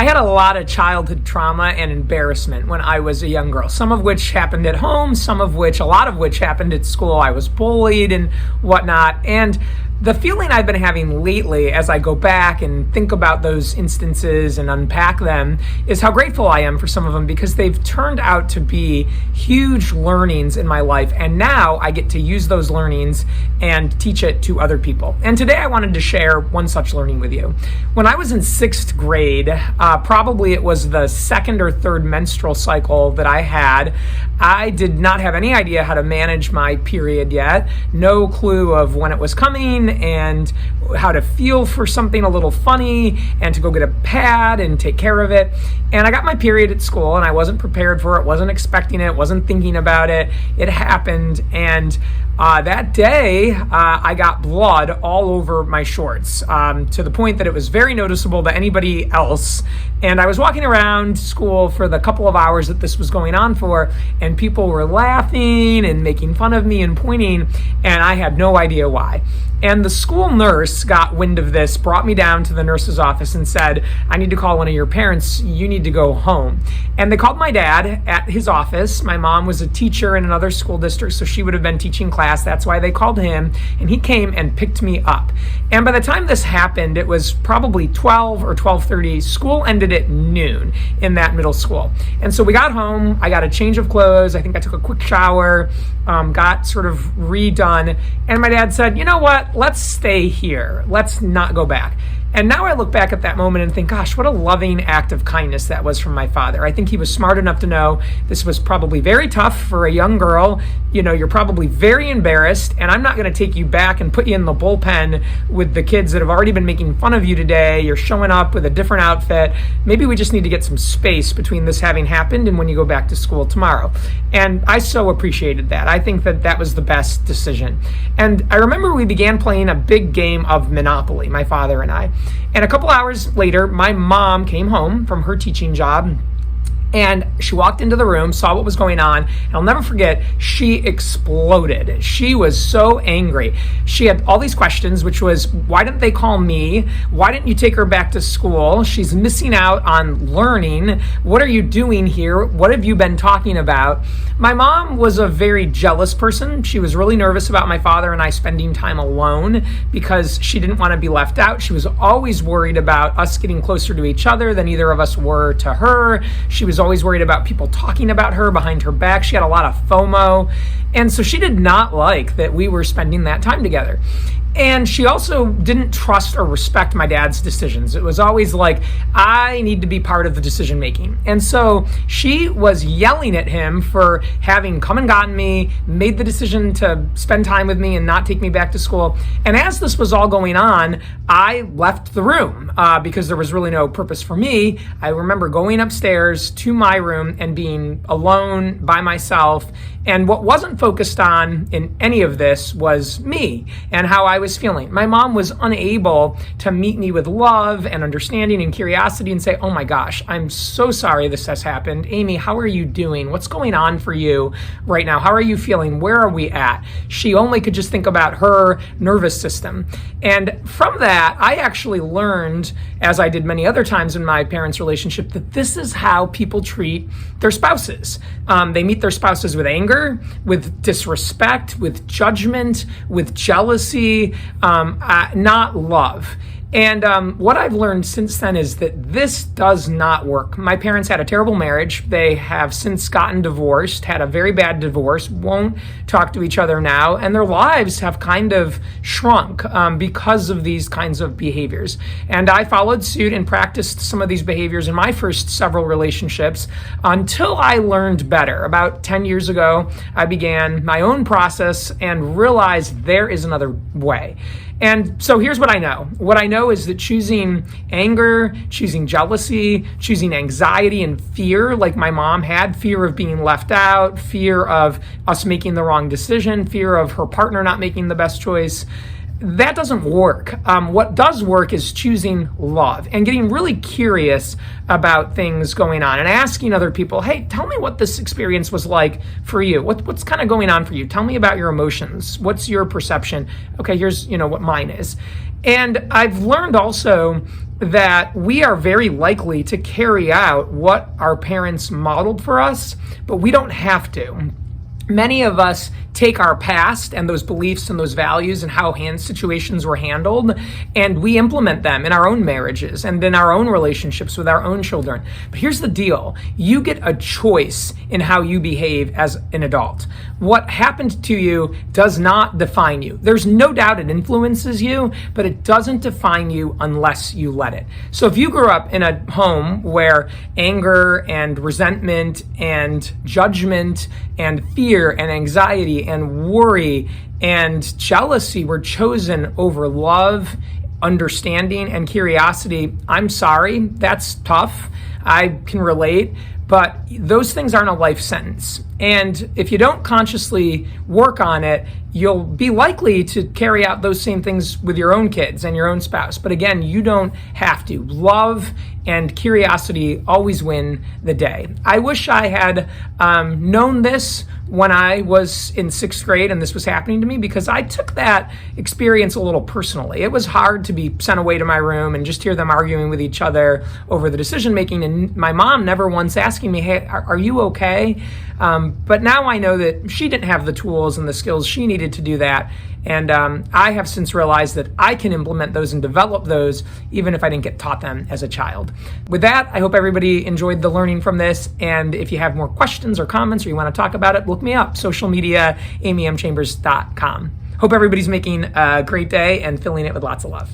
I had a lot of childhood trauma and embarrassment when I was a young girl, some of which happened at home, a lot of which happened at school. I was bullied and whatnot. And the feeling I've been having lately as I go back and think about those instances and unpack them is how grateful I am for some of them, because they've turned out to be huge learnings in my life. And now I get to use those learnings and teach it to other people. And today I wanted to share one such learning with you. When I was in 6th grade, probably it was the 2nd or 3rd menstrual cycle that I had, I did not have any idea how to manage my period yet, no clue of when it was coming and how to feel for something a little funny and to go get a pad and take care of it. And I got my period at school and I wasn't prepared for it, wasn't expecting it, wasn't thinking about it. It happened, and that day I got blood all over my shorts, to the point that it was very noticeable to anybody else. And I was walking around school for the couple of hours that this was going on for, and people were laughing and making fun of me and pointing, and I had no idea why. And the school nurse got wind of this, brought me down to the nurse's office and said, I need to call one of your parents. You need to go home. And they called my dad at his office. My mom was a teacher in another school district, so she would have been teaching class. That's why they called him. And he came and picked me up. And by the time this happened, it was probably 12 or 12:30. School ended at noon in that middle school. And so we got home. I got a change of clothes. I think I took a quick shower, got sort of redone. And my dad said, you know what? Let's stay here. Let's not go back. And now I look back at that moment and think, gosh, what a loving act of kindness that was from my father. I think he was smart enough to know this was probably very tough for a young girl. You know, you're probably very embarrassed, and I'm not going to take you back and put you in the bullpen with the kids that have already been making fun of you today. You're showing up with a different outfit. Maybe we just need to get some space between this having happened and when you go back to school tomorrow. And I so appreciated that. I think that that was the best decision. And I remember we began playing a big game of Monopoly, my father and I. And a couple hours later, my mom came home from her teaching job, and she walked into the room, saw what was going on, and I'll never forget, she exploded. She was so angry. She had all these questions, which was, why didn't they call me? Why didn't you take her back to school? She's missing out on learning. What are you doing here? What have you been talking about? My mom was a very jealous person. She was really nervous about my father and I spending time alone because she didn't want to be left out. She was always worried about us getting closer to each other than either of us were to her. She was always worried about people talking about her behind her back. She had a lot of FOMO. And so she did not like that we were spending that time together. And she also didn't trust or respect my dad's decisions. It was always like, I need to be part of the decision making. And so she was yelling at him for having come and gotten me, made the decision to spend time with me and not take me back to school. And as this was all going on, I left the room because there was really no purpose for me. I remember going upstairs to my room and being alone by myself. And what wasn't focused on in any of this was me and how I was feeling. My mom was unable to meet me with love and understanding and curiosity and say, oh my gosh, I'm so sorry this has happened. Amy, how are you doing? What's going on for you right now? How are you feeling? Where are we at? She only could just think about her nervous system. And from that, I actually learned, as I did many other times in my parents' relationship, that this is how people treat their spouses. They meet their spouses with anger, with disrespect, with judgment, with jealousy, not love. And what I've learned since then is that this does not work. My parents had a terrible marriage. They have since gotten divorced, had a very bad divorce, won't talk to each other now, and their lives have kind of shrunk because of these kinds of behaviors. And I followed suit and practiced some of these behaviors in my first several relationships until I learned better. About 10 years ago, I began my own process and realized there is another way. And so here's what I know. What I know is that choosing anger, choosing jealousy, choosing anxiety and fear, like my mom had, fear of being left out, fear of us making the wrong decision, fear of her partner not making the best choice, that doesn't work. What does work is choosing love and getting really curious about things going on and asking other people, hey, tell me what this experience was like for you. What's kind of going on for you? Tell me about your emotions. What's your perception? Okay, here's what mine is. And I've learned also that we are very likely to carry out what our parents modeled for us, but we don't have to. Many of us take our past and those beliefs and those values and how situations were handled, and we implement them in our own marriages and in our own relationships with our own children. But here's the deal. You get a choice in how you behave as an adult. What happened to you does not define you. There's no doubt it influences you, but it doesn't define you unless you let it. So if you grew up in a home where anger and resentment and judgment and fear and anxiety and worry and jealousy were chosen over love, understanding, and curiosity, I'm sorry, that's tough. I can relate, but those things aren't a life sentence. And if you don't consciously work on it, you'll be likely to carry out those same things with your own kids and your own spouse. But again, you don't have to. Love and curiosity always win the day. I wish I had known this when I was in 6th grade and this was happening to me, because I took that experience a little personally. It was hard to be sent away to my room and just hear them arguing with each other over the decision making, and my mom never once asking me, hey, are you okay? But now I know that she didn't have the tools and the skills she needed to do that. And I have since realized that I can implement those and develop those even if I didn't get taught them as a child. With that, I hope everybody enjoyed the learning from this. And if you have more questions or comments or you want to talk about it, look me up, social media, amychambers.com. Hope everybody's making a great day and filling it with lots of love.